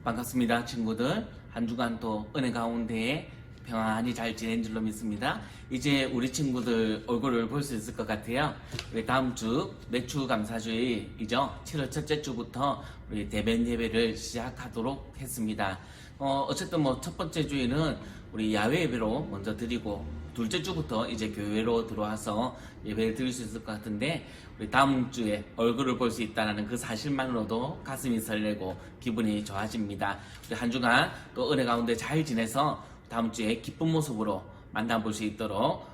반갑습니다, 친구들. 한 주간 또 은혜 가운데 평안히 잘 지낸 줄로 믿습니다. 이제 우리 친구들 얼굴을 볼 수 있을 것 같아요. 우리 다음 주 매주 감사주일이죠. 7월 첫째 주부터 우리 대면 예배를 시작하도록 했습니다. 어쨌든 첫 번째 주일은 우리 야외 예배로 먼저 드리고, 둘째 주부터 이제 교회로 들어와서 예배를 드릴 수 있을 것 같은데, 우리 다음 주에 얼굴을 볼 수 있다는 그 사실만으로도 가슴이 설레고 기분이 좋아집니다. 우리 한 주간 또 은혜 가운데 잘 지내서 다음 주에 기쁜 모습으로 만나볼 수 있도록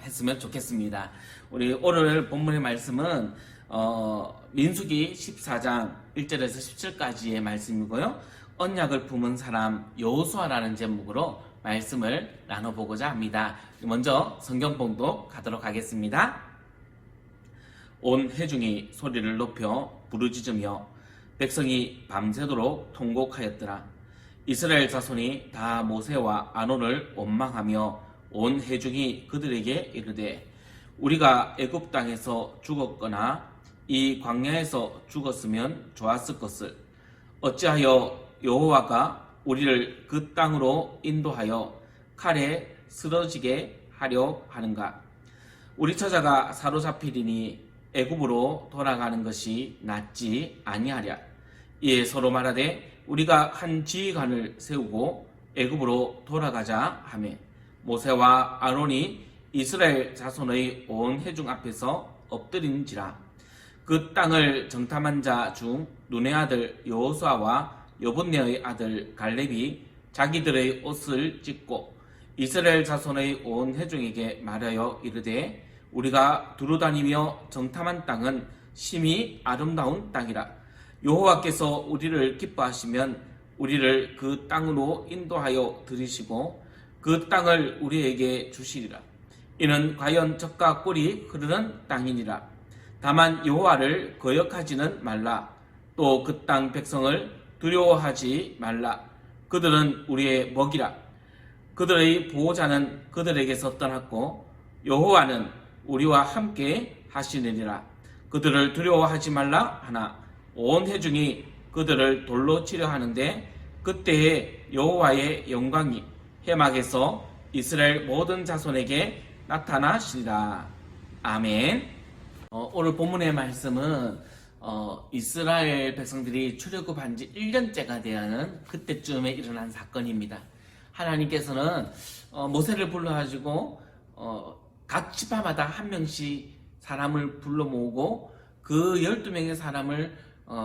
했으면 좋겠습니다. 우리 오늘 본문의 말씀은 민수기 14장 1절에서 17까지의 말씀이고요. 언약을 품은 사람 여호수아라는 제목으로 말씀을 나눠보고자 합니다. 먼저 성경 봉독 가도록 하겠습니다. 온 회중이 소리를 높여 부르짖으며 백성이 밤새도록 통곡하였더라. 이스라엘 자손이 다 모세와 아론을 원망하며 온 회중이 그들에게 이르되, 우리가 애굽 땅에서 죽었거나 이 광야에서 죽었으면 좋았을 것을 어찌하여 여호와가 우리를 그 땅으로 인도하여 칼에 쓰러지게 하려 하는가? 우리 처자가 사로잡히리니 애굽으로 돌아가는 것이 낫지 아니하랴. 이에 서로 말하되, 우리가 한 지휘관을 세우고 애굽으로 돌아가자 하매 모세와 아론이 이스라엘 자손의 온 회중 앞에서 엎드린지라. 그 땅을 정탐한 자 중 눈의 아들 여호수아와 여분네의 아들 갈렙이 자기들의 옷을 찢고 이스라엘 자손의 온 회중에게 말하여 이르되, 우리가 두루다니며 정탐한 땅은 심히 아름다운 땅이라. 여호와께서 우리를 기뻐하시면 우리를 그 땅으로 인도하여 들이시고 그 땅을 우리에게 주시리라. 이는 과연 젖과 꿀이 흐르는 땅이니라. 다만 여호와를 거역하지는 말라. 또 그 땅 백성을 두려워하지 말라. 그들은 우리의 먹이라. 그들의 보호자는 그들에게서 떠났고 여호와는 우리와 함께 하시느니라. 그들을 두려워하지 말라 하나 온 회중이 그들을 돌로 치려 하는데, 그때에 여호와의 영광이 해막에서 이스라엘 모든 자손에게 나타나시리라. 아멘. 오늘 본문의 말씀은 이스라엘 백성들이 출애굽한 지 1년째가 되는 그때쯤에 일어난 사건입니다. 하나님께서는 모세를 불러가지고 각 지파마다 한 명씩 사람을 불러 모으고 그 12명의 사람을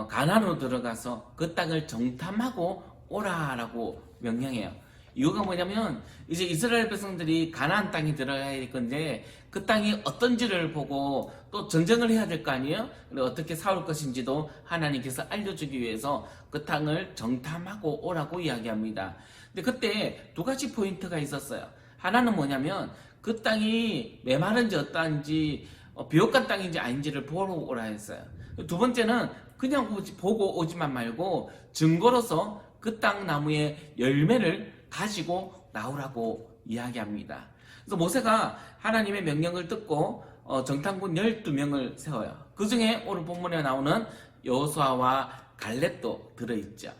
가나안으로 들어가서 그 땅을 정탐하고 오라라고 명령해요. 이유가 뭐냐면 이제 이스라엘 백성들이 가나안 땅에 들어가야 될 건데 그 땅이 어떤지를 보고 또 전쟁을 해야 될 거 아니에요? 어떻게 싸울 것인지도 하나님께서 알려주기 위해서 그 땅을 정탐하고 오라고 이야기합니다. 근데 그때 두 가지 포인트가 있었어요. 하나는 뭐냐면 그 땅이 메마른지 어떠한지 비옥한 땅인지 아닌지를 보러 오라 했어요. 두 번째는 그냥 보고 오지만 말고 증거로서 그 땅 나무의 열매를 가지고 나오라고 이야기합니다. 그래서 모세가 하나님의 명령을 듣고 정탐꾼 12명을 세워요. 그 중에 오늘 본문에 나오는 여호수아와 갈렙도 들어있죠.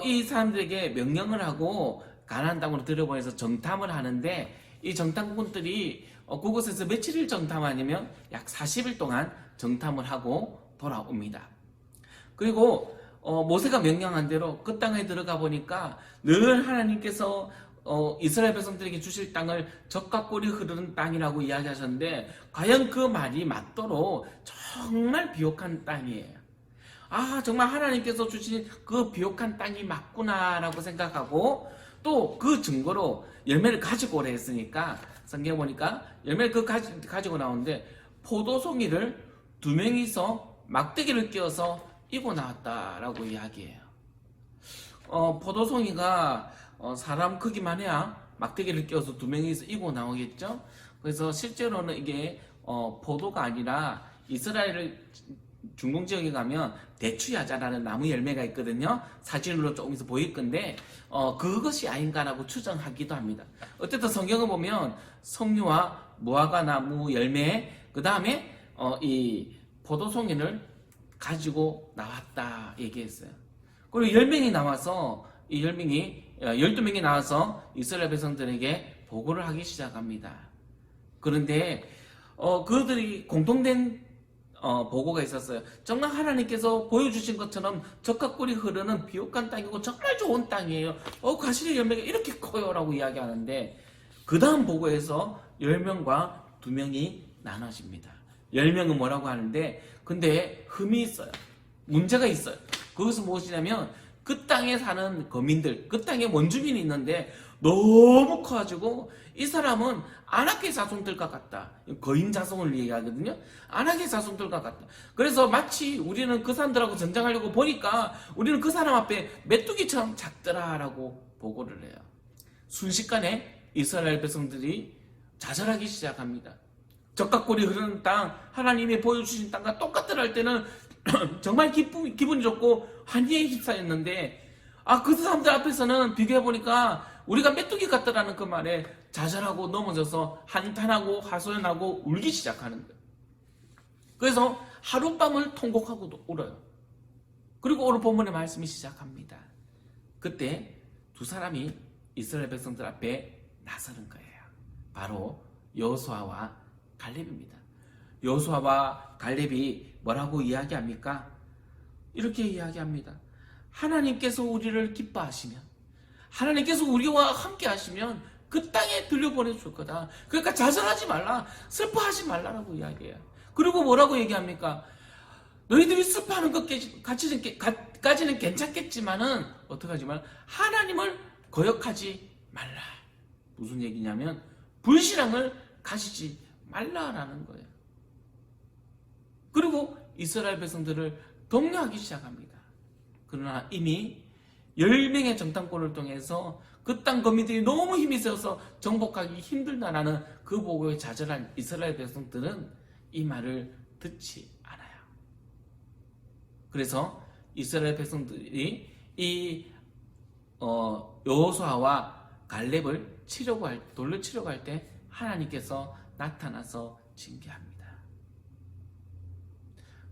이 사람들에게 명령을 하고 가나안 땅으로 들여보내서 정탐을 하는데, 이 정탐꾼들이 그곳에서 며칠을 정탐 아니면 약 40일 동안 정탐을 하고 돌아옵니다. 그리고 모세가 명령한 대로 그 땅에 들어가 보니까 늘 하나님께서 이스라엘 백성들에게 주실 땅을 젖과 꿀이 흐르는 땅이라고 이야기하셨는데, 과연 그 말이 맞도록 정말 비옥한 땅이에요. 정말 하나님께서 주신 그 비옥한 땅이 맞구나라고 생각하고, 또 그 증거로 열매를 가지고 오래 했으니까 성경 보니까 열매를 가지고 나오는데 포도송이를 2명이서 막대기를 끼워서 이고 나왔다라고 이야기해요. 포도송이가 사람 크기만 해야 막대기를 끼워서 2명이서 이고 나오겠죠. 그래서 실제로는 이게 포도가 아니라 이스라엘 중동 지역에 가면 대추야자라는 나무 열매가 있거든요. 사진으로 조금씩 보일 건데 그것이 아닌가라고 추정하기도 합니다. 어쨌든 성경을 보면 석류와 무화과 나무 열매, 그 다음에 이 포도송이를 가지고 나왔다 얘기했어요. 그리고 10명이 나와서 이 10명이 12명이 나와서 이스라엘 백성들에게 보고를 하기 시작합니다. 그런데 그들이 공통된 보고가 있었어요. 정말 하나님께서 보여주신 것처럼 적과 꿀이 흐르는 비옥한 땅이고 정말 좋은 땅이에요. 가시의 열매가 이렇게 커요 라고 이야기하는데 그 다음 보고에서 10명과 2명이 나눠집니다. 10명은 뭐라고 하는데 근데 흠이 있어요. 문제가 있어요. 그것은 무엇이냐면 그 땅에 사는 거민들, 그 땅에 원주민이 있는데 너무 커가지고 이 사람은 아낙의 자손들과 같다. 거인 자손을 얘기하거든요. 아낙의 자손들과 같다. 그래서 마치 우리는 그 사람들하고 전쟁하려고 보니까 우리는 그 사람 앞에 메뚜기처럼 작더라라고 보고를 해요. 순식간에 이스라엘 백성들이 좌절하기 시작합니다. 적과 꿀이 흐르는 땅, 하나님이 보여주신 땅과 똑같더라 할 때는 정말 기분이 좋고 환희에 휩싸였는데 그 사람들 앞에서는 비교해보니까 우리가 메뚜기 같다라는 그 말에 좌절하고 넘어져서 한탄하고 하소연하고 울기 시작하는 거예요. 그래서 하룻밤을 통곡하고 울어요. 그리고 오늘 본문의 말씀이 시작합니다. 그때 두 사람이 이스라엘 백성들 앞에 나서는 거예요. 바로 여호수아와 갈렙입니다. 여호수아와 갈렙이 뭐라고 이야기합니까? 이렇게 이야기합니다. 하나님께서 우리를 기뻐하시면, 하나님께서 우리와 함께 하시면 그 땅에 들려보내줄 거다. 그러니까 좌절하지 말라, 슬퍼하지 말라라고 이야기해요. 그리고 뭐라고 얘기합니까? 너희들이 슬퍼하는 것까지는 괜찮겠지만은 어떡하지 말라, 하나님을 거역하지 말라. 무슨 얘기냐면 불신앙을 가지지 말라라는 거예요. 그리고 이스라엘 백성들을 독려하기 시작합니다. 그러나 이미 10명의 정탐꾼을 통해서 그 땅 거민들이 너무 힘이 세서 정복하기 힘들다라는 그 보고에 좌절한 이스라엘 백성들은 이 말을 듣지 않아요. 그래서 이스라엘 백성들이 이 여호수아와 갈렙을 돌로 치려고 할 때 하나님께서 나타나서 징계합니다.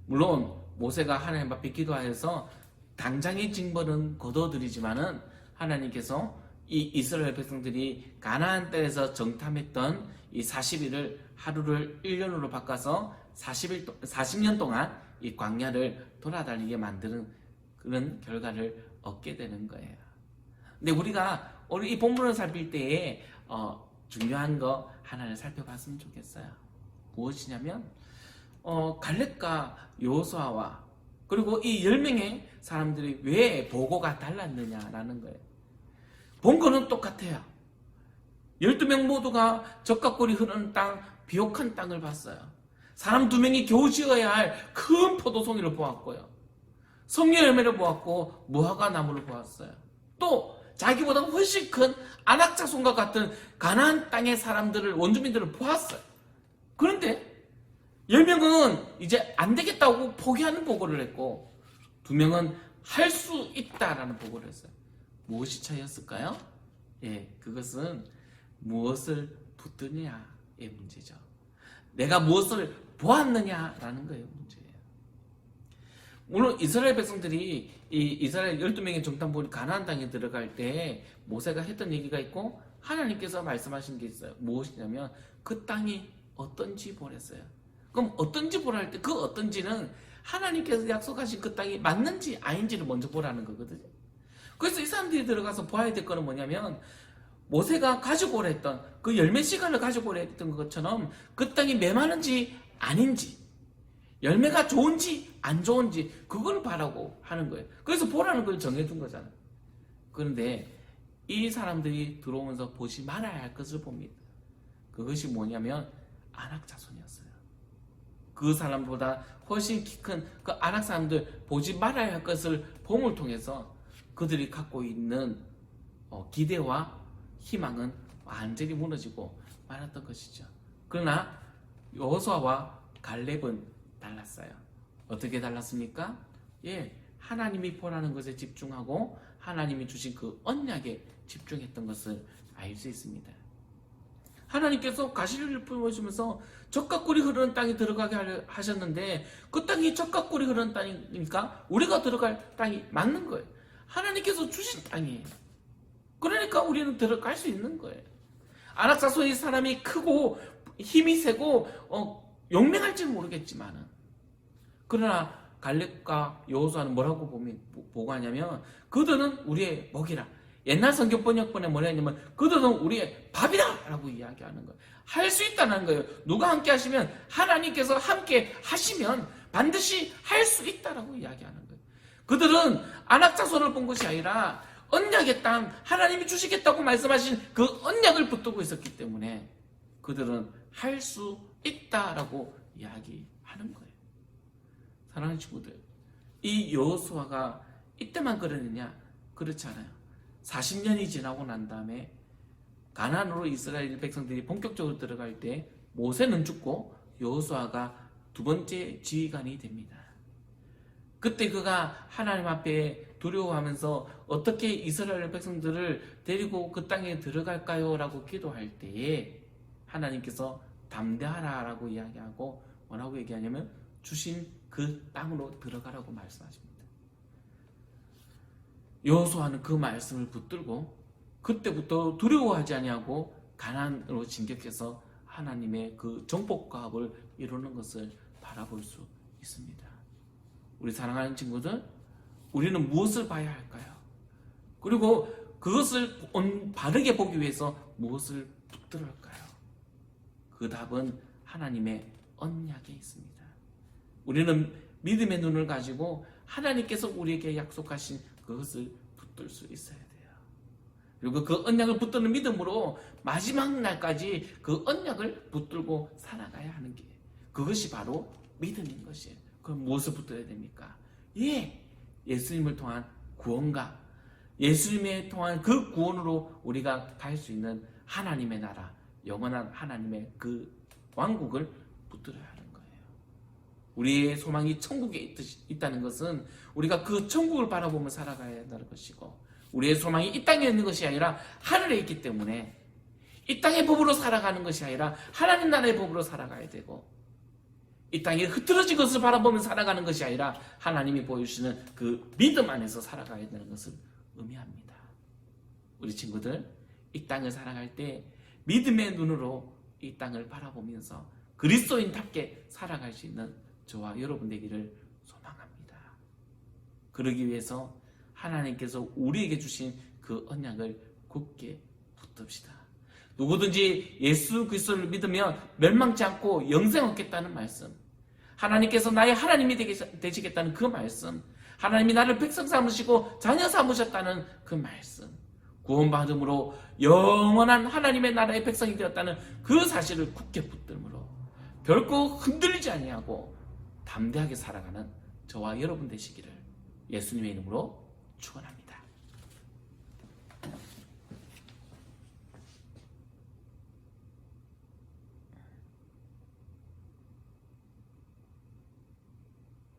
물론 모세가 하나님 앞에 기도하여서 당장의 징벌은 거둬들이지만은 하나님께서 이 이스라엘 백성들이 가나안 땅에서 정탐했던 이 40일을 하루를 1년으로 바꿔서 40년 동안 이 광야를 돌아다니게 만드는 그런 결과를 얻게 되는 거예요. 근데 우리가 오늘 이 본문을 살필 때에 중요한 거 하나를 살펴봤으면 좋겠어요. 무엇이냐면 갈렙과 여호수아와 그리고 이 10명의 사람들이 왜 보고가 달랐느냐라는 거예요. 본거는 똑같아요. 12명 모두가 적과 꿀이 흐르는 땅, 비옥한 땅을 봤어요. 사람 2명이 겨우 지어야 할 큰 포도송이를 보았고요. 성령 열매를 보았고 무화과 나무를 보았어요. 또 자기보다 훨씬 큰 안악자손과 같은 가나안 땅의 사람들을, 원주민들을 보았어요. 그런데 10명은 이제 안 되겠다고 포기하는 보고를 했고 2명은 할 수 있다라는 보고를 했어요. 무엇이 차이였을까요? 그것은 무엇을 붙드냐의 문제죠. 내가 무엇을 보았느냐라는 거예요, 문제예요. 물론 이스라엘 백성들이 이 이스라엘 12명의 정탐꾼이 가나안 땅에 들어갈 때 모세가 했던 얘기가 있고 하나님께서 말씀하신 게 있어요. 무엇이냐면 그 땅이 어떤지 보랬어요. 그럼 어떤지 보라 할 때 그 어떤지는 하나님께서 약속하신 그 땅이 맞는지 아닌지를 먼저 보라는 거거든요. 그래서 이 사람들이 들어가서 봐야 될 거는 뭐냐면 모세가 가지고 오라 했던 그 열매 시간을 가지고 오라 했던 것처럼 그 땅이 메마른지 아닌지, 열매가 좋은지 안 좋은지 그걸 바라고 하는 거예요. 그래서 보라는 걸 정해준 거잖아요. 그런데 이 사람들이 들어오면서 보지 말아야 할 것을 봅니다. 그것이 뭐냐면 아낙 자손이었어요. 그 사람보다 훨씬 키 큰 그 아낙 사람들 보지 말아야 할 것을 봄을 통해서 그들이 갖고 있는 기대와 희망은 완전히 무너지고 말았던 것이죠. 그러나 여호수아와 갈렙은 달랐어요. 어떻게 달랐습니까? 하나님이 보라는 것에 집중하고 하나님이 주신 그 언약에 집중했던 것을 알 수 있습니다. 하나님께서 가시를 품으시면서 적과 꿀이 흐르는 땅에 들어가게 하셨는데 그 땅이 적과 꿀이 흐르는 땅이니까 우리가 들어갈 땅이 맞는 거예요. 하나님께서 주신 땅이에요. 그러니까 우리는 들어갈 수 있는 거예요. 안악사소의 사람이 크고 힘이 세고 용맹할지는 모르겠지만은, 그러나 갈렙과 여호수아는 뭐라고 보고하냐면 그들은 우리의 먹이라. 옛날 성경 번역본에 뭐라 했냐면 그들은 우리의 밥이다 라고 이야기하는 거예요. 할 수 있다는 거예요. 누가 함께 하시면, 하나님께서 함께 하시면 반드시 할 수 있다라고 이야기하는 거예요. 그들은 안악자손을 본 것이 아니라 언약의 땅, 하나님이 주시겠다고 말씀하신 그 언약을 붙들고 있었기 때문에 그들은 할 수 있다라고 이야기하는 거예요. 사랑하는 친구들, 이 여호수아가 이때만 그랬느냐? 그렇지 않아요. 40년이 지나고 난 다음에 가나안으로 이스라엘 백성들이 본격적으로 들어갈 때 모세는 죽고 여호수아가 두 번째 지휘관이 됩니다. 그때 그가 하나님 앞에 두려워하면서 어떻게 이스라엘 백성들을 데리고 그 땅에 들어갈까요? 라고 기도할 때에 하나님께서 담대하라 라고 이야기하고 뭐라고 얘기하냐면 주신 그 땅으로 들어가라고 말씀하십니다. 여호수아는 그 말씀을 붙들고 그때부터 두려워하지 아니하고 가나안으로 진격해서 하나님의 그 정복과업을 이루는 것을 바라볼 수 있습니다. 우리 사랑하는 친구들, 우리는 무엇을 봐야 할까요? 그리고 그것을 바르게 보기 위해서 무엇을 붙들어야 할까요? 그 답은 하나님의 언약에 있습니다. 우리는 믿음의 눈을 가지고 하나님께서 우리에게 약속하신 그것을 붙들 수 있어야 돼요. 그리고 그 언약을 붙드는 믿음으로 마지막 날까지 그 언약을 붙들고 살아가야 하는 게, 그것이 바로 믿음인 것이에요. 그럼 무엇을 붙들어야 됩니까? 예수님을 통한 구원과 예수님을 통한 그 구원으로 우리가 갈 수 있는 하나님의 나라, 영원한 하나님의 그 왕국을 붙들어야 하는 거예요. 우리의 소망이 천국에 있다는 것은 우리가 그 천국을 바라보며 살아가야 한다는 것이고, 우리의 소망이 이 땅에 있는 것이 아니라 하늘에 있기 때문에 이 땅의 법으로 살아가는 것이 아니라 하나님 나라의 법으로 살아가야 되고, 이 땅에 흐트러진 것을 바라보며 살아가는 것이 아니라 하나님이 보여주시는 그 믿음 안에서 살아가야 되는 것을 의미합니다. 우리 친구들, 이 땅을 살아갈 때 믿음의 눈으로 이 땅을 바라보면서 그리스도인답게 살아갈 수 있는 저와 여러분 되기를 소망합니다. 그러기 위해서 하나님께서 우리에게 주신 그 언약을 굳게 붙듭시다. 누구든지 예수 그리스도를 믿으면 멸망치 않고 영생 얻겠다는 말씀, 하나님께서 나의 하나님이 되시겠다는 그 말씀, 하나님이 나를 백성 삼으시고 자녀 삼으셨다는 그 말씀, 구원받음으로 영원한 하나님의 나라의 백성이 되었다는 그 사실을 굳게 붙들므로 결코 흔들리지 아니하고 담대하게 살아가는 저와 여러분 되시기를 예수님의 이름으로 축원합니다.